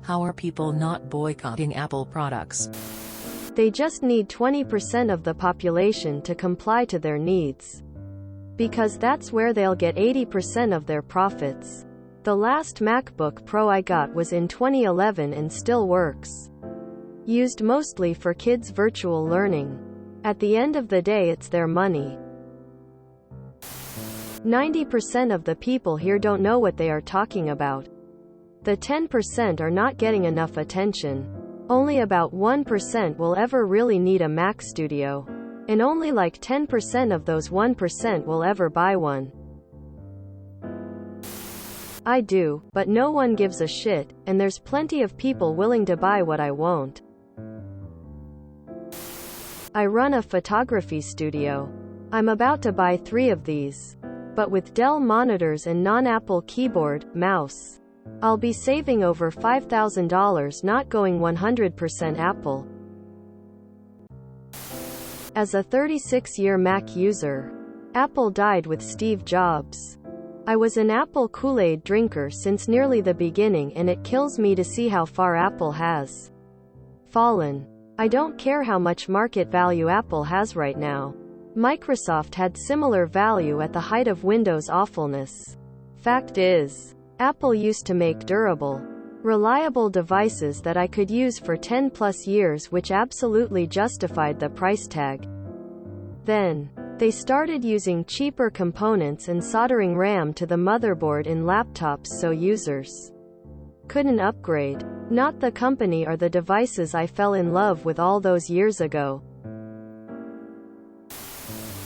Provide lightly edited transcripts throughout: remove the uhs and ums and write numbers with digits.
How are people not boycotting Apple products? They just need 20% of the population to comply to their needs. Because that's where they'll get 80% of their profits. The last MacBook Pro I got was in 2011 and still works. Used mostly for kids' virtual learning. At the end of the day, it's their money. 90% of the people here don't know what they are talking about. The 10% are not getting enough attention. Only about 1% will ever really need a Mac Studio. And only like 10% of those 1% will ever buy one. I do, but no one gives a shit, and there's plenty of people willing to buy what I won't. I run a photography studio. I'm about to buy 3 of these. But with Dell monitors and non-Apple keyboard, mouse. I'll be saving over $5,000 not going 100% Apple. As a 36-year Mac user, Apple died with Steve Jobs. I was an Apple Kool-Aid drinker since nearly the beginning, and it kills me to see how far Apple has fallen. I don't care how much market value Apple has right now. Microsoft had similar value at the height of Windows' awfulness. Fact is, Apple used to make durable, reliable devices that I could use for 10+ years, which absolutely justified the price tag. Then, they started using cheaper components and soldering RAM to the motherboard in laptops so users couldn't upgrade. Not the company or the devices I fell in love with all those years ago.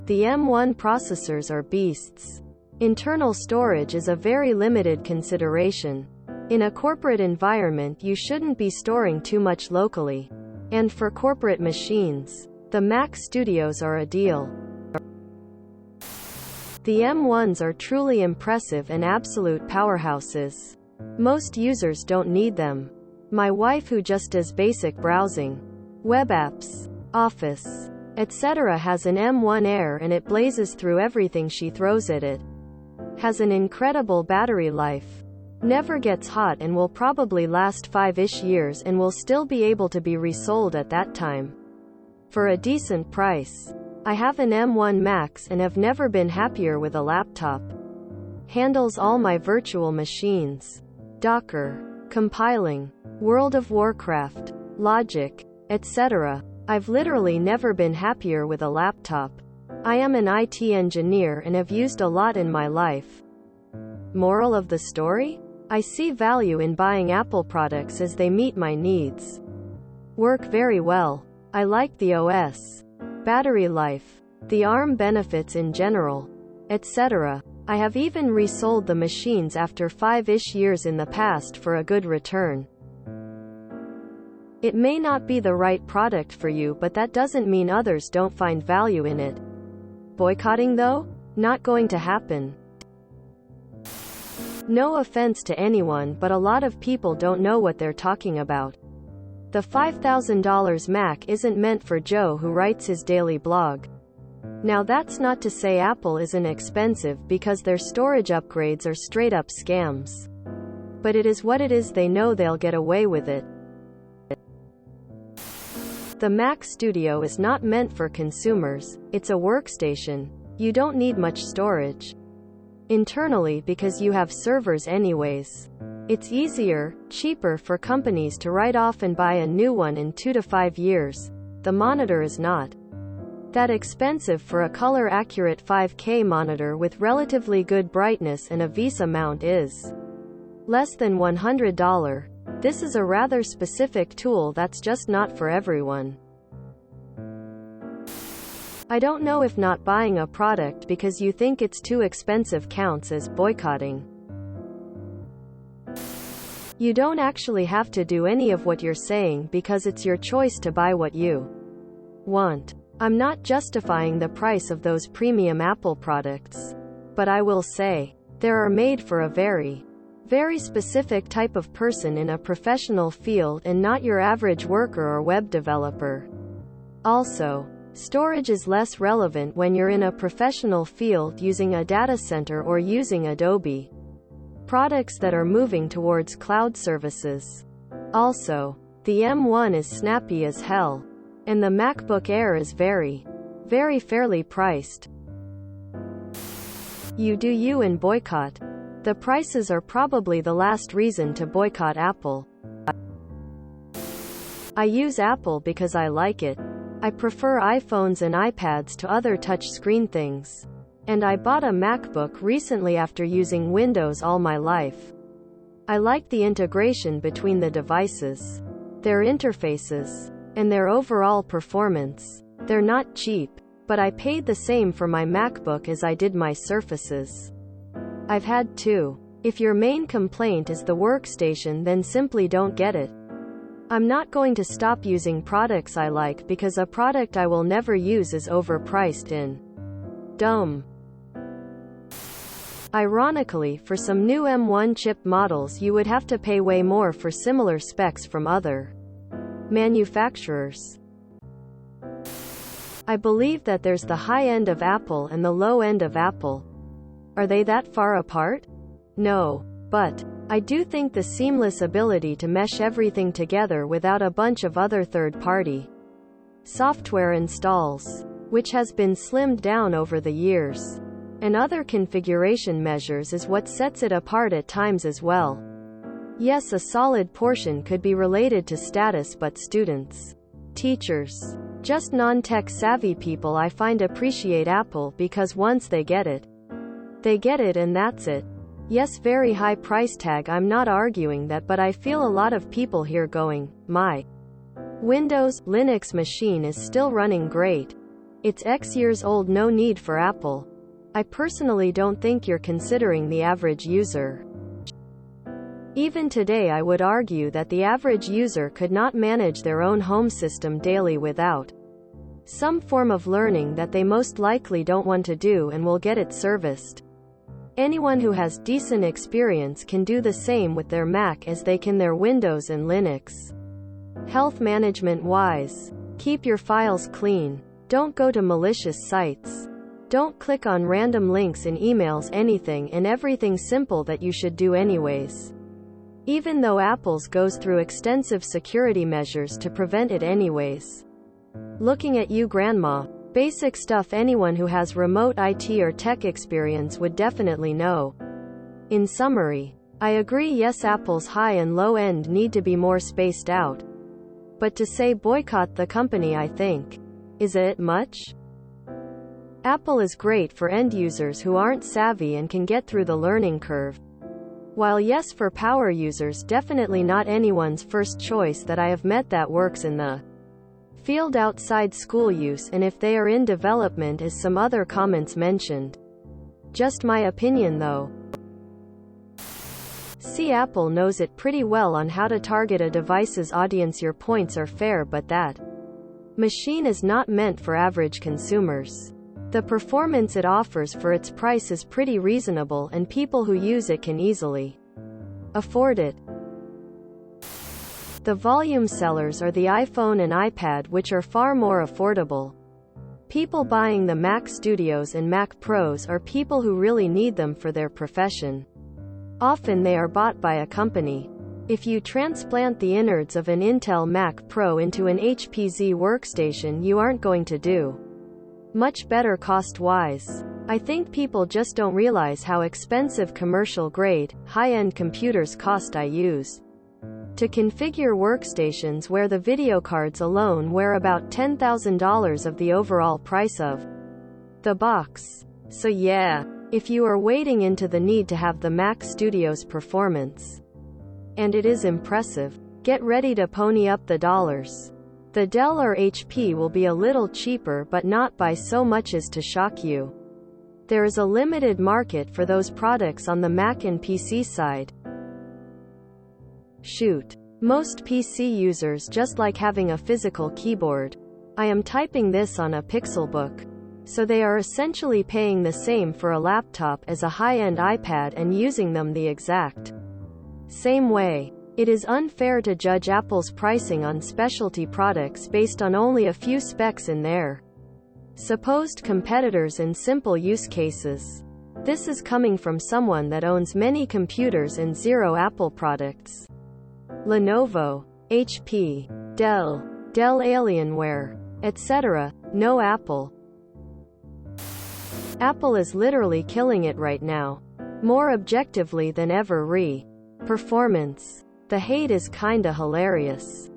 The M1 processors are beasts. Internal storage is a very limited consideration. In a corporate environment, you shouldn't be storing too much locally. And for corporate machines, the Mac Studios are a deal. The M1s are truly impressive and absolute powerhouses. Most users don't need them. My wife, who just does basic browsing, web apps, Office, etc., has an M1 Air and it blazes through everything she throws at it. Has an incredible battery life. Never gets hot and will probably last 5-ish years and will still be able to be resold at that time. For a decent price. I have an M1 Max and have never been happier with a laptop. Handles all my virtual machines. Docker. Compiling. World of Warcraft. Logic. Etc. I've literally never been happier with a laptop. I am an IT engineer and have used a lot in my life. Moral of the story? I see value in buying Apple products as they meet my needs. Work very well. I like the OS. Battery life. The ARM benefits in general. Etc. I have even resold the machines after 5-ish years in the past for a good return. It may not be the right product for you, but that doesn't mean others don't find value in it. Boycotting though? Not going to happen. No offense to anyone, but a lot of people don't know what they're talking about. The $5,000 Mac isn't meant for Joe who writes his daily blog. Now that's not to say Apple isn't expensive, because their storage upgrades are straight up scams. But it is what it is. They know they'll get away with it. The Mac Studio is not meant for consumers. It's a workstation. You don't need much storage internally because you have servers anyways. It's easier, cheaper for companies to write off and buy a new one in 2 to 5 years. The monitor is not that expensive for a color-accurate 5K monitor with relatively good brightness, and a VESA mount is less than $100. This is a rather specific tool that's just not for everyone. I don't know if not buying a product because you think it's too expensive counts as boycotting. You don't actually have to do any of what you're saying because it's your choice to buy what you want. I'm not justifying the price of those premium Apple products. But I will say, they are made for a very specific type of person in a professional field and not your average worker or web developer. Also, storage is less relevant when you're in a professional field using a data center or using Adobe products that are moving towards cloud services. Also, the M1 is snappy as hell. And the MacBook Air is very, very fairly priced. You do you and boycott. The prices are probably the last reason to boycott Apple. I use Apple because I like it. I prefer iPhones and iPads to other touchscreen things. And I bought a MacBook recently after using Windows all my life. I like the integration between the devices, their interfaces, and their overall performance. They're not cheap, but I paid the same for my MacBook as I did my Surfaces. I've had two. If your main complaint is the workstation, then simply don't get it. I'm not going to stop using products I like because a product I will never use is overpriced and dumb. Ironically, for some new M1 chip models you would have to pay way more for similar specs from other manufacturers. I believe that there's the high end of Apple and the low end of Apple. Are they that far apart? No. But I do think the seamless ability to mesh everything together without a bunch of other third-party software installs, which has been slimmed down over the years, and other configuration measures is what sets it apart at times as well. Yes, a solid portion could be related to status, but students, teachers, just non-tech savvy people I find appreciate Apple because once they get it and that's it. Yes, very high price tag, I'm not arguing that, but I feel a lot of people here going, my Windows, Linux machine is still running great. It's X years old, no need for Apple. I personally don't think you're considering the average user. Even today I would argue that the average user could not manage their own home system daily without some form of learning that they most likely don't want to do and will get it serviced. Anyone who has decent experience can do the same with their Mac as they can their Windows and Linux. Health management wise, keep your files clean. Don't go to malicious sites. Don't click on random links in emails, anything and everything simple that you should do anyways. Even though Apple's goes through extensive security measures to prevent it anyways. Looking at you, grandma. Basic stuff anyone who has remote IT or tech experience would definitely know. In summary, I agree, yes, Apple's high and low end need to be more spaced out. But to say boycott the company, I think, is it much? Apple is great for end users who aren't savvy and can get through the learning curve. While yes, for power users, definitely not anyone's first choice that I have met that works in the field outside school use, and if they are in development, as some other comments mentioned. Just my opinion though. See, Apple knows it pretty well on how to target a device's audience. Your points are fair, but that machine is not meant for average consumers. The performance it offers for its price is pretty reasonable, and people who use it can easily afford it. The volume sellers are the iPhone and iPad, which are far more affordable. People buying the Mac Studios and Mac Pros are people who really need them for their profession. Often they are bought by a company. If you transplant the innards of an Intel Mac Pro into an HP Z workstation, you aren't going to do much better cost-wise. I think people just don't realize how expensive commercial-grade, high-end computers cost. I use to configure workstations where the video cards alone were about $10,000 of the overall price of the box. So yeah, if you are wading into the need to have the Mac Studio's performance, and it is impressive, get ready to pony up the dollars. The Dell or HP will be a little cheaper, but not by so much as to shock you. There is a limited market for those products on the Mac and PC side. Shoot. Most PC users just like having a physical keyboard. I am typing this on a Pixelbook. So they are essentially paying the same for a laptop as a high-end iPad and using them the exact same way. It is unfair to judge Apple's pricing on specialty products based on only a few specs in their supposed competitors in simple use cases. This is coming from someone that owns many computers and zero Apple products. Lenovo, HP, Dell, Dell Alienware, etc. No Apple. Apple is literally killing it right now. More objectively than ever. Performance. The hate is kinda hilarious.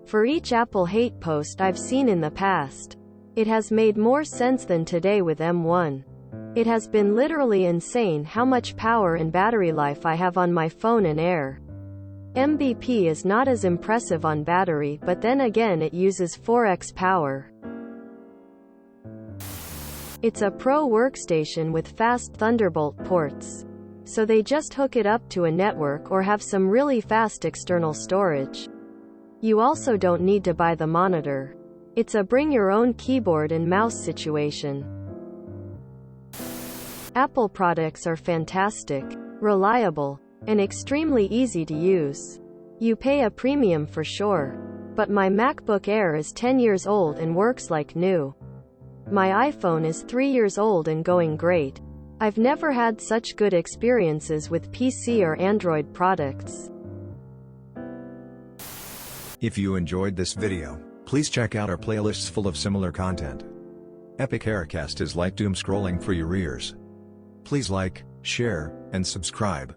For each Apple hate post I've seen in the past, it has made more sense than today with M1. It has been literally insane how much power and battery life I have on my phone and Air. MVP is not as impressive on battery, but then again it uses 4x power. It's a pro workstation with fast Thunderbolt ports. So they just hook it up to a network or have some really fast external storage. You also don't need to buy the monitor. It's a bring your own keyboard and mouse situation. Apple products are fantastic, reliable, and extremely easy to use. You pay a premium for sure. But my MacBook Air is 10 years old and works like new. My iPhone is 3 years old and going great. I've never had such good experiences with PC or Android products. If you enjoyed this video, please check out our playlists full of similar content. Epic Aircast is like doom scrolling for your ears. Please like, share, and subscribe.